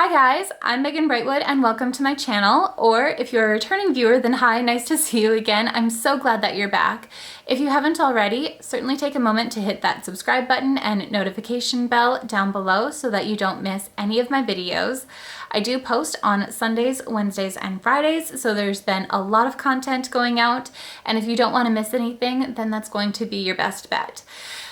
Hi guys, I'm Megan Brightwood and welcome to my channel, or if you're a returning viewer, then hi, nice to see you again. I'm so glad that you're back. If you haven't already, certainly take a moment to hit that subscribe button and notification bell down below so that you don't miss any of my videos. I do post on Sundays, Wednesdays, and Fridays, so there's been a lot of content going out, and if you don't want to miss anything, then that's going to be your best bet.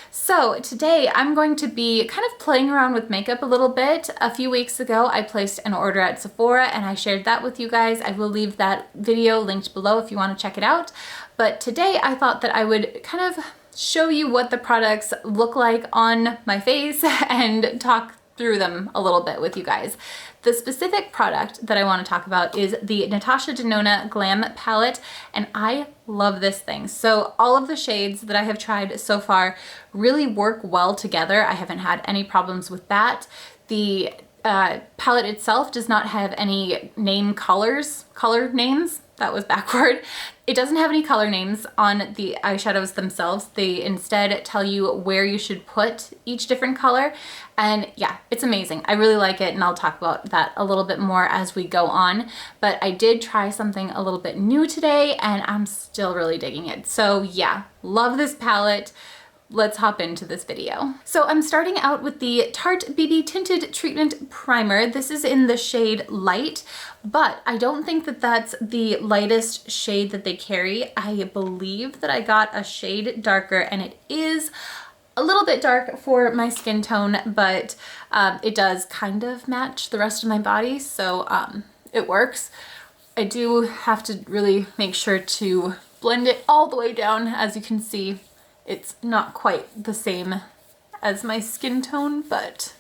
So today I'm going to be kind of playing around with makeup a little bit. A few weeks ago I placed an order at Sephora and I shared that with you guys. I will leave that video linked below if you want to check it out. But today I thought that I would kind of show you what the products look like on my face and talk through them a little bit with you guys. The specific product that I want to talk about is the Natasha Denona Glam palette, and I love this thing. So all of the shades that I have tried so far really work well together. I haven't had any problems with that. The palette itself does not have any color names. That was backward. It doesn't have any color names on the eyeshadows themselves. They instead tell you where you should put each different color. And yeah, it's amazing. I really like it, and I'll talk about that a little bit more as we go on. But I did try something a little bit new today and I'm still really digging it. So yeah, love this palette. Let's hop into this video. So I'm starting out with the Tarte BB Tinted Treatment Primer. This is in the shade Light, but I don't think that that's the lightest shade that they carry. I believe that I got a shade darker, and it is a little bit dark for my skin tone, but it does kind of match the rest of my body, so it works. I do have to really make sure to blend it all the way down. As you can see, it's not quite the same as my skin tone, but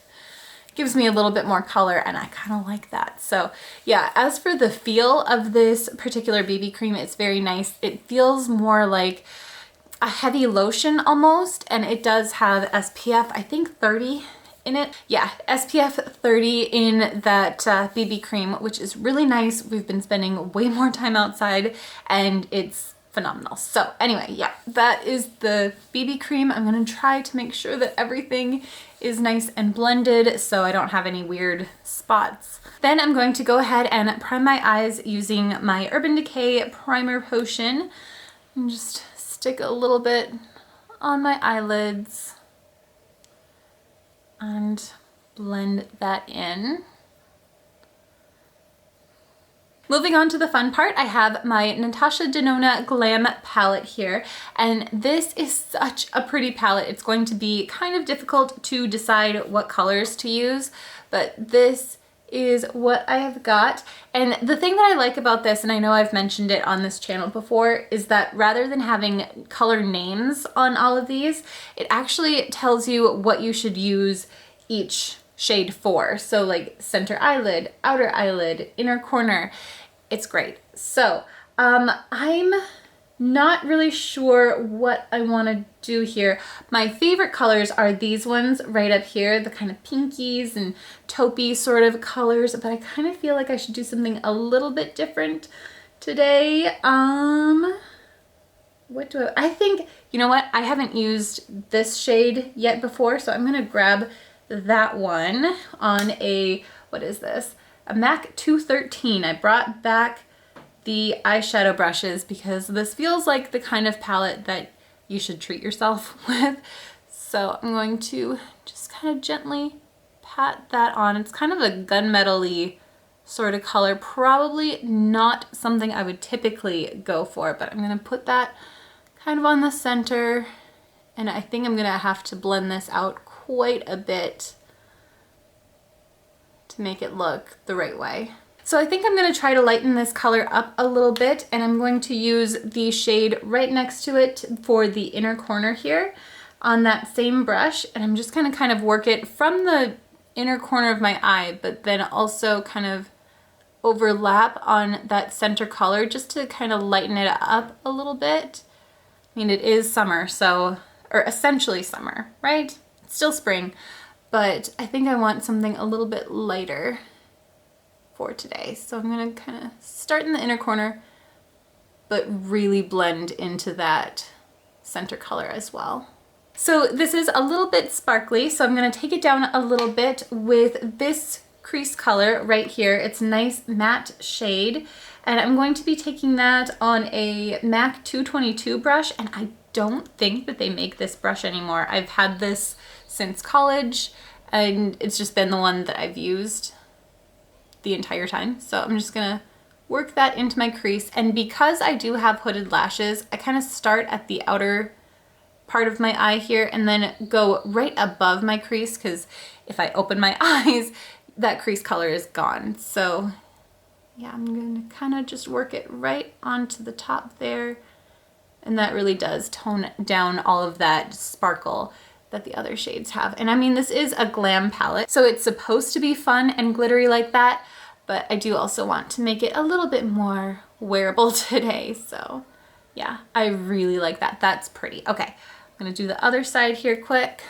it gives me a little bit more color, and I kind of like that. So yeah, as for the feel of this particular BB cream, it's very nice. It feels more like a heavy lotion almost, and it does have SPF, I think 30 in it. Yeah, SPF 30 in that BB cream, which is really nice. We've been spending way more time outside and it's phenomenal. So anyway, yeah, that is the BB cream. I'm gonna try to make sure that everything is nice and blended so I don't have any weird spots. Then I'm going to go ahead and prime my eyes using my Urban Decay Primer Potion and just stick a little bit on my eyelids and blend that in. Moving on to the fun part, I have my Natasha Denona Glam palette here, and this is such a pretty palette. It's going to be kind of difficult to decide what colors to use, but this is what I have got. And the thing that I like about this, and I know I've mentioned it on this channel before, is that rather than having color names on all of these, it actually tells you what you should use each shade for. So like center eyelid, outer eyelid, inner corner. It's great. So I'm not really sure what I want to do here. My favorite colors are these ones right up here, the kind of pinkies and taupey sort of colors, but I kind of feel like I should do something a little bit different today. What do I think, you know what? I haven't used this shade yet before, so I'm going to grab that one on a, what is this? A MAC 213. I brought back the eyeshadow brushes because this feels like the kind of palette that you should treat yourself with. So I'm going to just kind of gently pat that on. It's kind of a gunmetal-y sort of color. Probably not something I would typically go for, but I'm going to put that kind of on the center, and I think I'm going to have to blend this out quite a bit to make it look the right way. So I think I'm going to try to lighten this color up a little bit, and I'm going to use the shade right next to it for the inner corner here on that same brush, and I'm just going to kind of work it from the inner corner of my eye, but then also kind of overlap on that center color just to kind of lighten it up a little bit. I mean, it is summer, so, or essentially summer, right? It's still spring, but I think I want something a little bit lighter for today. So I'm gonna kind of start in the inner corner, but really blend into that center color as well. So this is a little bit sparkly, so I'm gonna take it down a little bit with this crease color right here. It's a nice matte shade, and I'm going to be taking that on a MAC 222 brush, and I don't think that they make this brush anymore. I've had this since college, and it's just been the one that I've used the entire time. So I'm just gonna work that into my crease, and because I do have hooded lashes, I kind of start at the outer part of my eye here and then go right above my crease, because if I open my eyes, that crease color is gone. So yeah, I'm gonna kind of just work it right onto the top there, and that really does tone down all of that sparkle that the other shades have. And I mean, this is a Glam palette, so it's supposed to be fun and glittery like that, but I do also want to make it a little bit more wearable today. So yeah, I really like that. That's pretty. Okay, I'm gonna do the other side here quick.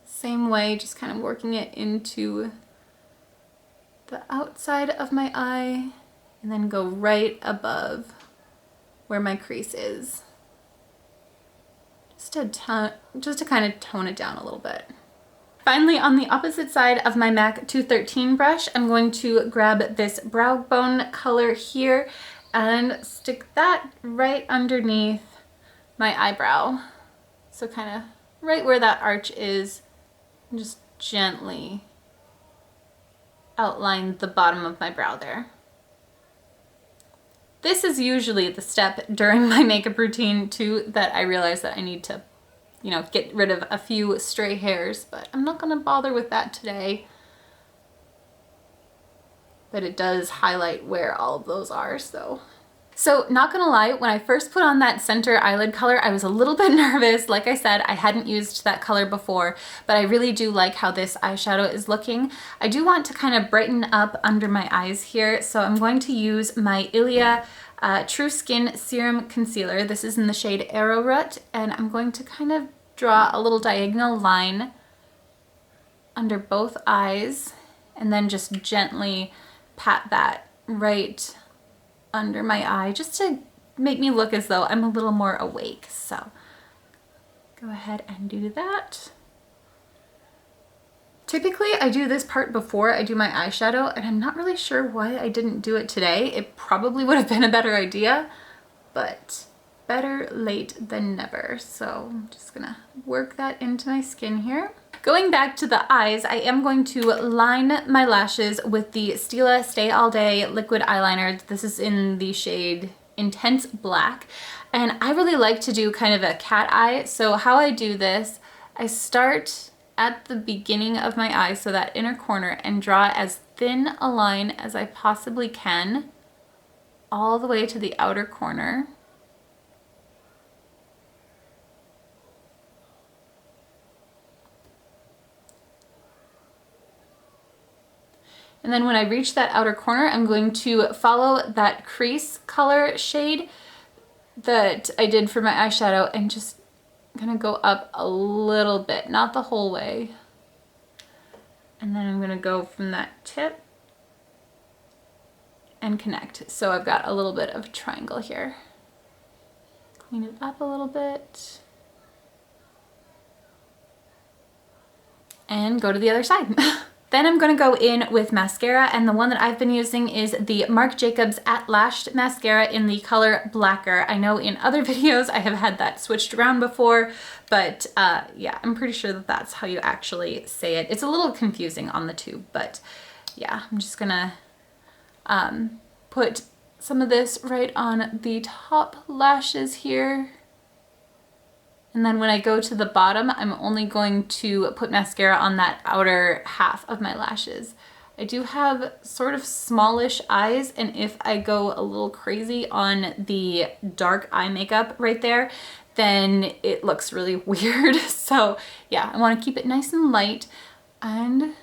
Same way, just kind of working it into the outside of my eye and then go right above where my crease is. Just to kind of tone it down a little bit. Finally, on the opposite side of my MAC 213 brush, I'm going to grab this brow bone color here and stick that right underneath my eyebrow. So kind of right where that arch is, and just gently outline the bottom of my brow there. This is usually the step during my makeup routine too that I realize that I need to, you know, get rid of a few stray hairs, but I'm not gonna bother with that today. But it does highlight where all of those are, so. So not gonna lie, when I first put on that center eyelid color, I was a little bit nervous. Like I said, I hadn't used that color before, but I really do like how this eyeshadow is looking. I do want to kind of brighten up under my eyes here, so I'm going to use my Ilia True Skin Serum Concealer. This is in the shade Arrowroot, and I'm going to kind of draw a little diagonal line under both eyes, and then just gently pat that right under my eye, just to make me look as though I'm a little more awake. So go ahead and do that. Typically I do this part before I do my eyeshadow, and I'm not really sure why I didn't do it today. It probably would have been a better idea, but better late than never. So I'm just gonna work that into my skin here. Going back to the eyes, I am going to line my lashes with the Stila Stay All Day liquid eyeliner. This is in the shade Intense Black, and I really like to do kind of a cat eye. So how I do this, I start at the beginning of my eye, so that inner corner, and draw as thin a line as I possibly can all the way to the outer corner. And then when I reach that outer corner, I'm going to follow that crease color shade that I did for my eyeshadow and just gonna go up a little bit, not the whole way. And then I'm gonna go from that tip and connect. So I've got a little bit of a triangle here. Clean it up a little bit. And go to the other side. Then I'm gonna go in with mascara, and the one that I've been using is the Marc Jacobs At Lashed mascara in the color Blacker. I know in other videos I have had that switched around before, but yeah, I'm pretty sure that that's how you actually say it. It's a little confusing on the tube, but yeah, I'm just gonna put some of this right on the top lashes here. And then when I go to the bottom, I'm only going to put mascara on that outer half of my lashes. I do have sort of smallish eyes, and if I go a little crazy on the dark eye makeup right there, then it looks really weird. So yeah, I want to keep it nice and light and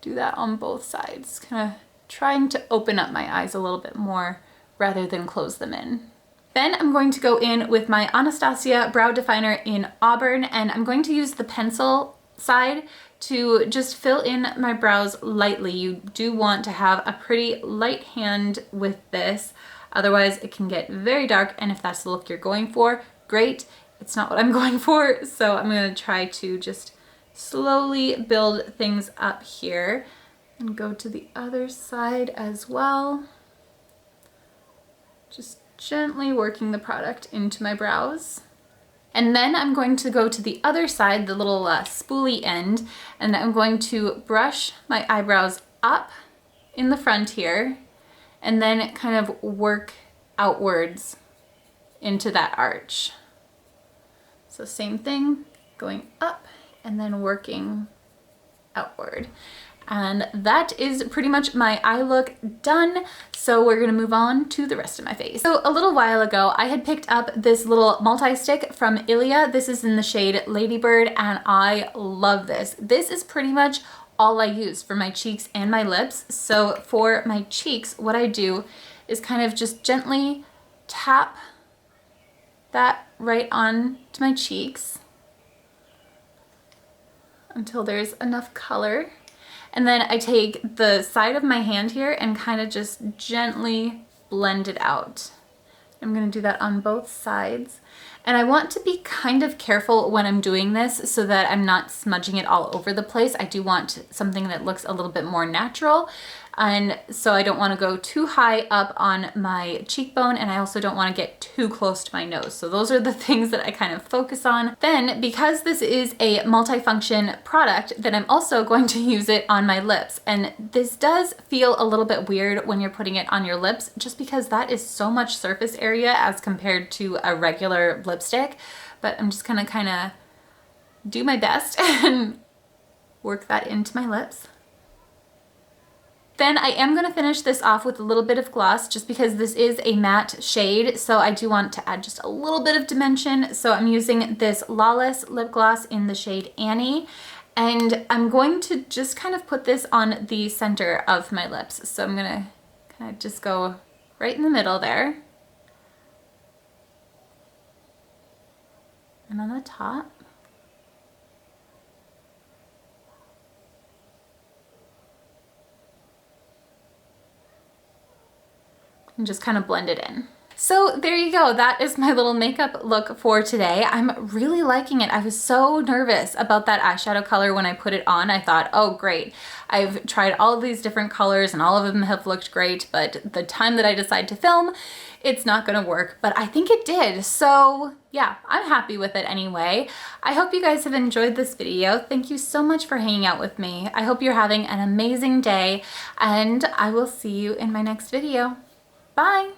do that on both sides, kind of trying to open up my eyes a little bit more rather than close them in. Then I'm going to go in with my Anastasia Brow Definer in Auburn, and I'm going to use the pencil side to just fill in my brows lightly. You do want to have a pretty light hand with this, otherwise it can get very dark, and if that's the look you're going for, great. It's not what I'm going for, so I'm going to try to just slowly build things up here. And go to the other side as well. Just gently working the product into my brows. And then I'm going to go to the other side, the little spoolie end, and I'm going to brush my eyebrows up in the front here, and then kind of work outwards into that arch. So same thing, going up and then working outward. And that is pretty much my eye look done. So we're gonna move on to the rest of my face. So a little while ago, I had picked up this little multi-stick from Ilia. This is in the shade Ladybird, and I love this. This is pretty much all I use for my cheeks and my lips. So for my cheeks, what I do is kind of just gently tap that right on to my cheeks until there's enough color. And then I take the side of my hand here and kind of just gently blend it out. I'm gonna do that on both sides. And I want to be kind of careful when I'm doing this so that I'm not smudging it all over the place. I do want something that looks a little bit more natural. And so I don't want to go too high up on my cheekbone, and I also don't want to get too close to my nose. So those are the things that I kind of focus on. Then, because this is a multifunction product, then I'm also going to use it on my lips. And this does feel a little bit weird when you're putting it on your lips, just because that is so much surface area as compared to a regular lipstick. But I'm just gonna kind of do my best and work that into my lips. Then I am going to finish this off with a little bit of gloss, just because this is a matte shade, so I do want to add just a little bit of dimension. So I'm using this Lawless lip gloss in the shade Annie, and I'm going to just kind of put this on the center of my lips. So I'm going to kind of just go right in the middle there, and on the top. And just kind of blend it in. So there you go. That is my little makeup look for today. I'm really liking it. I was so nervous about that eyeshadow color when I put it on. I thought, oh great, I've tried all of these different colors and all of them have looked great, but the time that I decide to film, it's not gonna work, but I think it did. So yeah, I'm happy with it anyway. I hope you guys have enjoyed this video. Thank you so much for hanging out with me. I hope you're having an amazing day, and I will see you in my next video. Bye!